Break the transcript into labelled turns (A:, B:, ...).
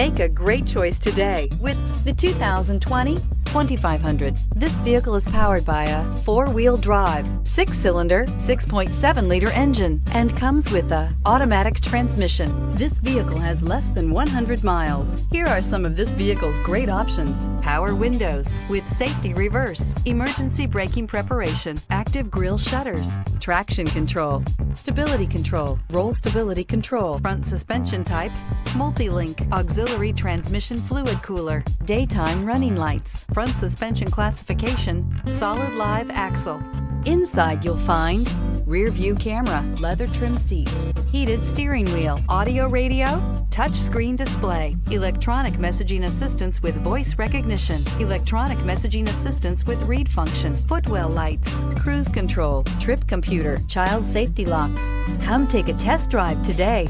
A: Make a great choice today with the 2020 2500. This vehicle is powered by a 4-wheel drive, 6-cylinder, 6.7-liter engine, and comes with a automatic transmission. This vehicle has less than 100 miles. Here are some of this vehicle's great options: power windows with safety reverse, emergency braking preparation, active grille shutters, traction control, stability control, roll stability control, front suspension type, multi-link, auxiliary transmission fluid cooler, daytime running lights, front suspension classification, solid live axle. Inside you'll find rear view camera, leather trim seats, heated steering wheel, audio radio, touch screen display, electronic messaging assistance with voice recognition, electronic messaging assistance with read function, footwell lights, cruise control, trip computer, child safety locks. Come take a test drive today.